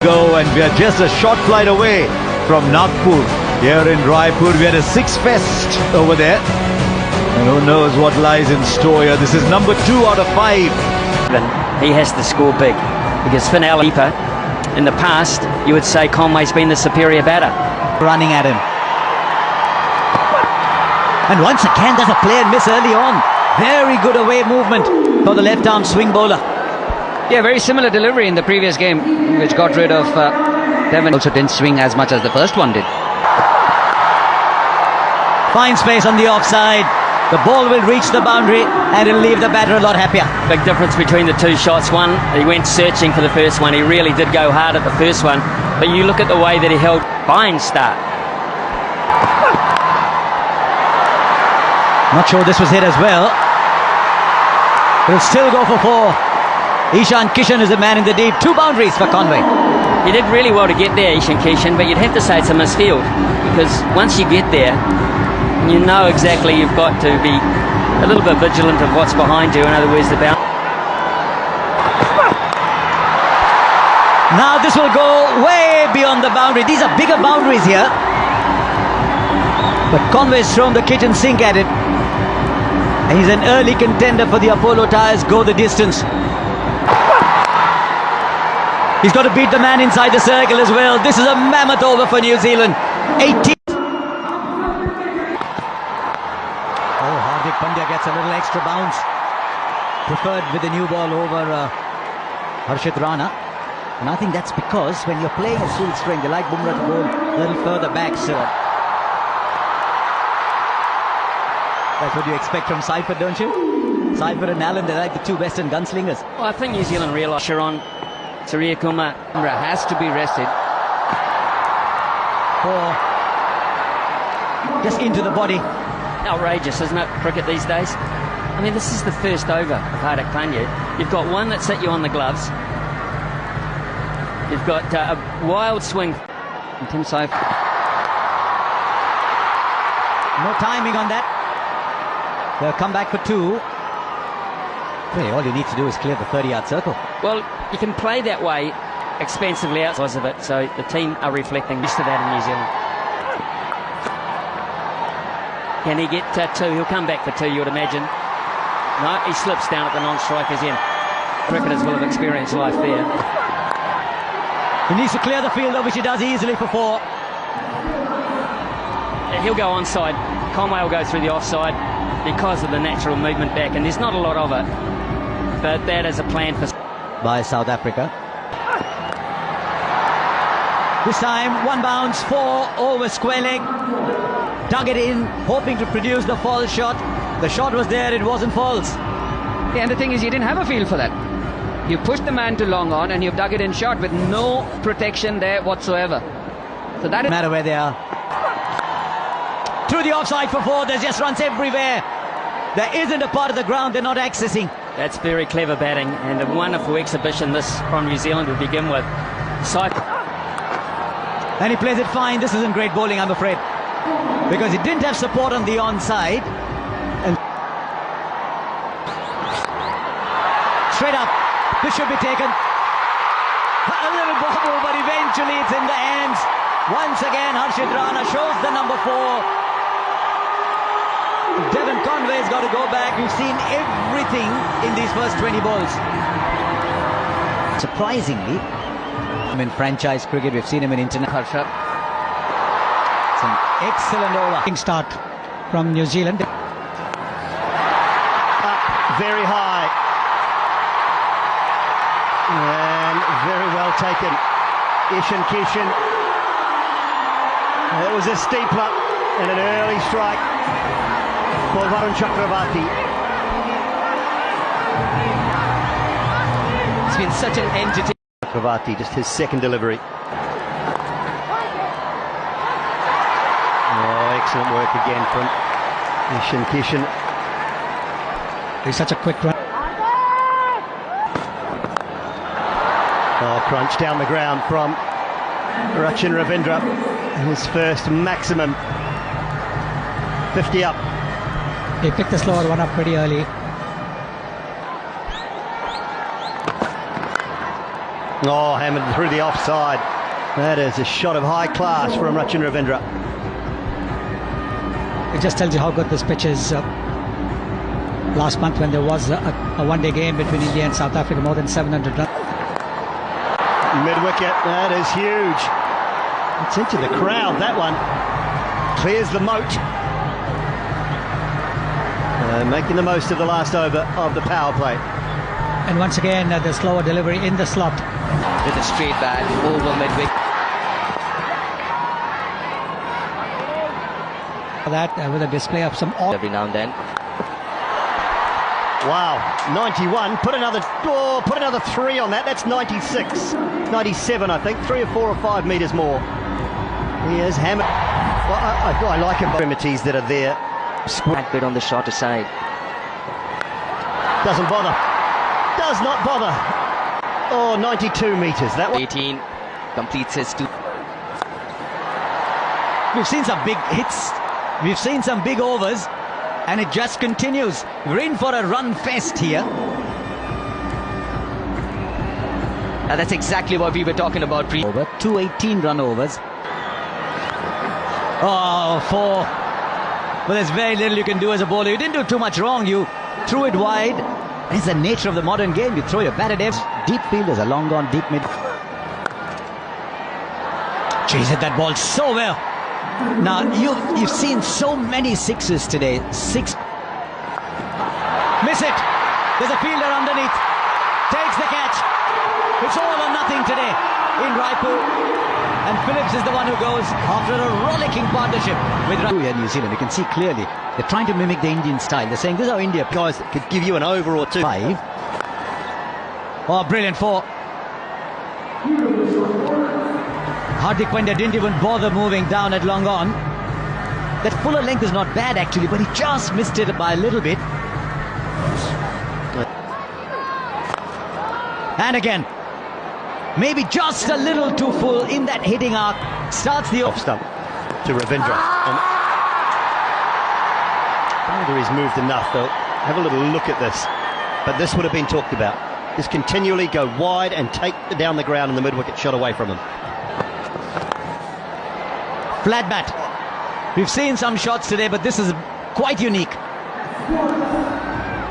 Go, and we are just a short flight away from Nagpur. Here in Raipur, we had a six-fest over there. And who knows what lies in store here. This is number 2 out of 5. He has to score big because Finale, in the past, you would say Conway's been the superior batter. Running at him. And once again, there's a play and miss early on. Very good away movement for the left-arm swing bowler. Yeah, very similar delivery in the previous game, which got rid of Devon. Also didn't swing as much as the first one did. Fine space on the offside. The ball will reach the boundary and it'll leave the batter a lot happier. Big difference between the two shots. One, he went searching for the first one. He really did go hard at the first one. But you look at the way that he held. Fine start. Not sure this was hit as well. He'll still go for 4. Ishan Kishan is the man in the deep. 2 boundaries for Conway. He did really well to get there, Ishan Kishan, but you'd have to say it's a misfield. Because once you get there, you know exactly you've got to be a little bit vigilant of what's behind you. In other words, the boundary. Now this will go way beyond the boundary. These are bigger boundaries here. But Conway's thrown the kitchen sink at it. And he's an early contender for the Apollo Tyres go the distance. He's got to beat the man inside the circle as well. This is a mammoth over for New Zealand. 18. Oh, Hardik Pandya gets a little extra bounce. Preferred with the new ball over Harshit Rana. And I think that's because when you're playing a full string, they like Bumrah to go a little further back, so that's what you expect from Seifert, don't you? Seifert and Allen, they're like the 2 western gunslingers. Well, I think New Zealand realised Sharon Surya Kumar Has to be rested. Just into the body. Outrageous, isn't it, cricket these days? I mean, this is the first over of Hardik Pandya. You've got one that's hit you on the gloves. You've got a wild swing. Tim Seifert. No timing on that. They'll come back for 2. Really, all you need to do is clear the 30-yard circle. Well, you can play that way expensively outside of it, so the team are reflecting used to that in New Zealand. Can he get 2? He'll come back for 2, you would imagine. No, he slips down at the non-striker's end. Cricketers will have experienced life there. He needs to clear the field, which he does easily for 4. He'll go onside. Conway will go through the offside because of the natural movement back, and there's not a lot of it. But that is a plan for by South Africa. This time 1 bounce, 4 over square leg. Dug it in, hoping to produce the false shot. The shot was there, it wasn't false. Yeah, and the thing is, you didn't have a feel for that. You pushed the man to long on and you've dug it in short with no protection there whatsoever. So that is... No matter where they are. Through the offside for 4, there's just runs everywhere. There isn't a part of the ground they're not accessing. That's very clever batting and a wonderful exhibition this from New Zealand to begin with. And he plays it fine. This isn't great bowling, I'm afraid, because he didn't have support on the onside. And straight up, this should be taken. A little bobble, but eventually it's in the hands. Once again, Harshit Rana shows the number 4. Devon Conway's got to go back. We've seen everything in these first 20 balls. Surprisingly, in franchise cricket, we've seen him in international. It's an excellent over. Start from New Zealand. Up very high. And very well taken. Ishan Kishan. It was a steeper and an early strike for Varun Chakravarti. It's been such an entity. Chakravarti, just his second delivery. Oh, excellent work again from Ishan Kishan. He's such a quick run. Oh, crunch down the ground from Rachin Ravindra. His first maximum. 50 up. He picked the slower one up pretty early. Oh, hammered through the offside. That is a shot of high class from Rachin Ravindra. It just tells you how good this pitch is. Last month when there was a one-day game between India and South Africa, more than 700 runs. Mid-wicket, that is huge. It's into the crowd, that one. Clears the moat. Making the most of the last over of the power play. And once again, the slower delivery in the slot. With a straight bat over mid-wicket. That with a display of some Every now and then. Wow, 91. Put another 3 on that. That's 96. 97, I think. 3 or 4 or 5 metres more. He is hammered. Well, I like him. Extremities that are there. That bit on the shorter side. Doesn't bother. Does not bother. Oh, 92 metres. That one. 18 completes his 2. We've seen some big hits. We've seen some big overs. And it just continues. We're in for a run fest here. That's exactly what we were talking about. Over 218 run overs. Oh, 4. But there's very little you can do as a bowler. You didn't do too much wrong. You threw it wide. It's the nature of the modern game. You throw your bat at deep fielders, a long gone deep mid. Jeez, hit that ball so well. Now, you've seen so many sixes today. 6. Miss it. There's a fielder underneath. Takes the catch. It's all or nothing today in Raipur. And Phillips is the one who goes after a rollicking partnership with New Zealand. You can see clearly they're trying to mimic the Indian style. They're saying this is how India Guys that could give you an over or 2. 5. Oh, brilliant 4. Hardik Pandya didn't even bother moving down at long on. That fuller length is not bad actually, but he just missed it by a little bit. And again, maybe just a little too full in that hitting arc. Starts the Off stump to Ravindra. And whether he's moved enough, though. Have a little look at this. But this would have been talked about. Just continually go wide and take down the ground and the mid-wicket shot away from him. flat bat. We've seen some shots today, but this is quite unique.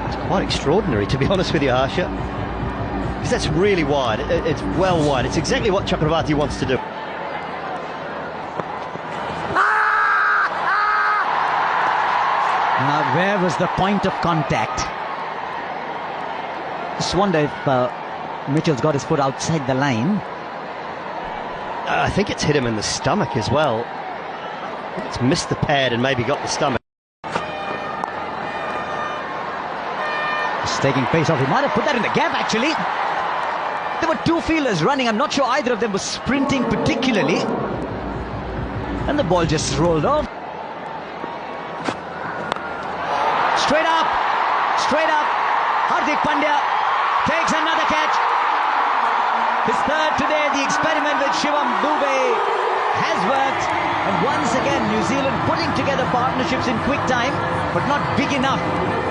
It's quite extraordinary, to be honest with you, Harsha. Because that's really wide. It's well wide. It's exactly what Chakravarti wants to do. Now, where was the point of contact? Just wonder if Mitchell's got his foot outside the line. I think it's hit him in the stomach as well. I think it's missed the pad and maybe got the stomach. Just taking pace off. He might have put that in the gap, actually. There were two fielders running. I'm not sure either of them was sprinting particularly. And the ball just rolled off. Straight up. Straight up. Hardik Pandya takes another catch. His third today. The experiment with Shivam Dubey has worked. And once again, New Zealand putting together partnerships in quick time, but not big enough.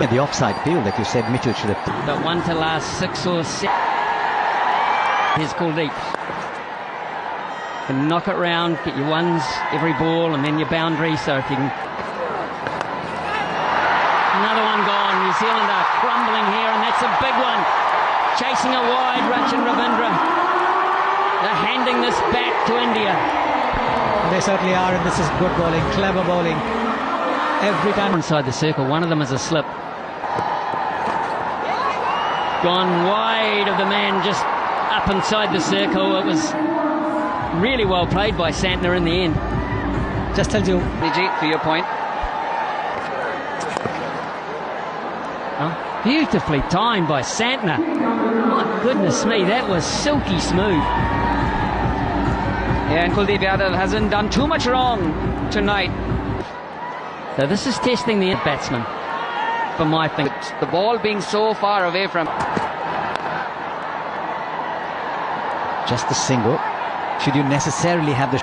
In the offside field, like you said, Mitchell should have... Got one to last 6 or 7. Here's Kuldeep. And knock it round, get your ones every ball, and then your boundary. So if you can... Another one gone. New Zealand are crumbling here, and that's a big one. Chasing it wide, Rachin Ravindra. They're handing this back to India. They certainly are, and this is good bowling, clever bowling. Every time inside the circle, one of them is a slip. Gone wide of the man just up inside the circle. It was really well played by Santner in the end. just tells you. Vijay, to your point. Oh, beautifully timed by Santner. My goodness me, that was silky smooth. Yeah, and Kuldeep Yadav hasn't done too much wrong tonight. So this is testing the batsman, for my thing. The ball being so far away from... Just the single. Should you necessarily have the...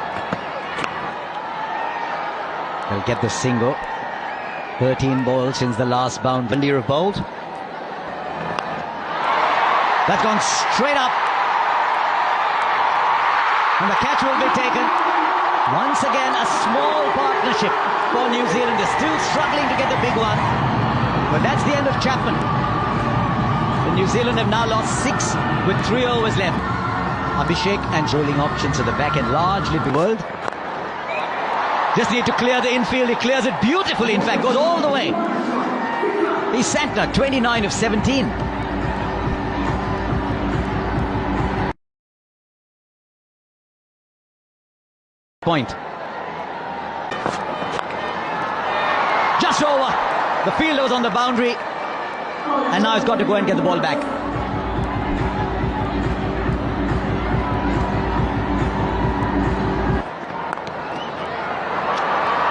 They'll get the single. 13 balls since the last bound. India have bowled. That's gone straight up. And the catch will be taken. Once again, a small partnership for New Zealand. They're still struggling to get the big one. But that's the end of Chapman. The New Zealand have now lost 6 with 3 overs left. Abhishek and rolling options at the back end largely the world. Just need to clear the infield. He clears it beautifully, in fact, goes all the way. He's Santner, 29 of 17. Point. Just over. The fielder was on the boundary. And now he's got to go and get the ball back.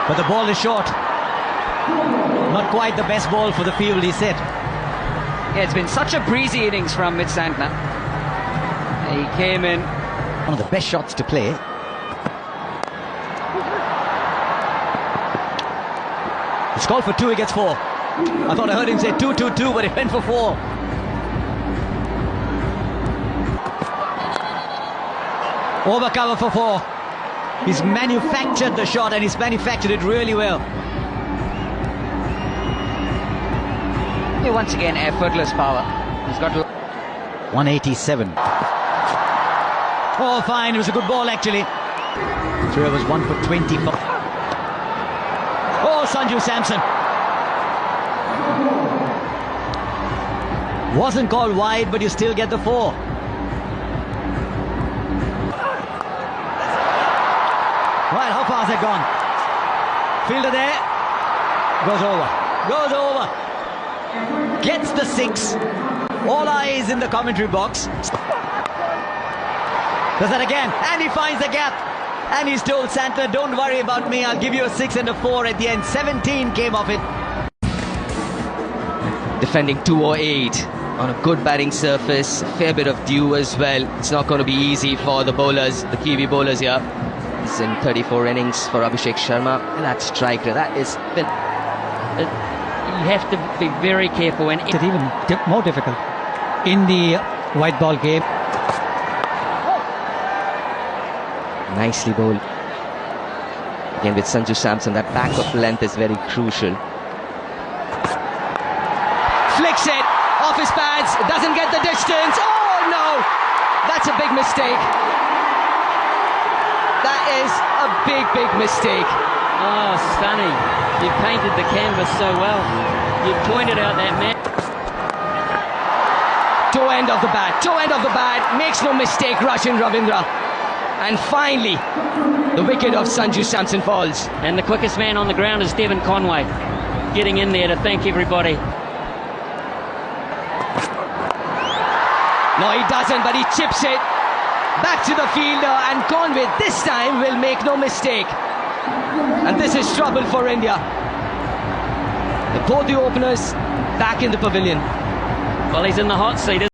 But the ball is short. Not quite the best ball for the field, he said. Yeah, it's been such a breezy innings from Mitch Santner. He came in. One of the best shots to play. He's called for 2, he gets 4. I thought I heard him say 2-2-2, but he went for 4. Over cover for 4. He's manufactured the shot, and he's manufactured it really well. Yeah, once again, effortless power. He's got 187. Oh, fine. It was a good ball, actually. 3 overs, 1 for 24. Oh, Sanju Samson. Wasn't called wide, but you still get the 4. Right, how far has it gone? Fielder there. Goes over. Gets the 6. All eyes in the commentary box. Does that again. And he finds the gap. And he's told Santner, don't worry about me. I'll give you a 6 and a 4 at the end. 17 came off it. Defending 208 on a good batting surface. A fair bit of dew as well. It's not going to be easy for the bowlers, the Kiwi bowlers here. It's in 34 innings for Abhishek Sharma. And that strike, that is... You have to be very careful. And It's even more difficult in the white ball game. Nicely bowled. Again with Sanju Samson, that back of length is very crucial. Flicks it off his pads, doesn't get the distance. Oh no! That's a big mistake. That is a big mistake. oh, stunning! You painted the canvas so well. You pointed out that man. Toe end of the bat, makes no mistake, Rachin Ravindra. And finally, the wicket of Sanju Samson falls. And the quickest man on the ground is Devon Conway, getting in there to thank everybody. No, he doesn't, but he chips it back to the fielder, and Conway this time will make no mistake. And this is trouble for India. Both the openers back in the pavilion. Well, he's in the hot seat.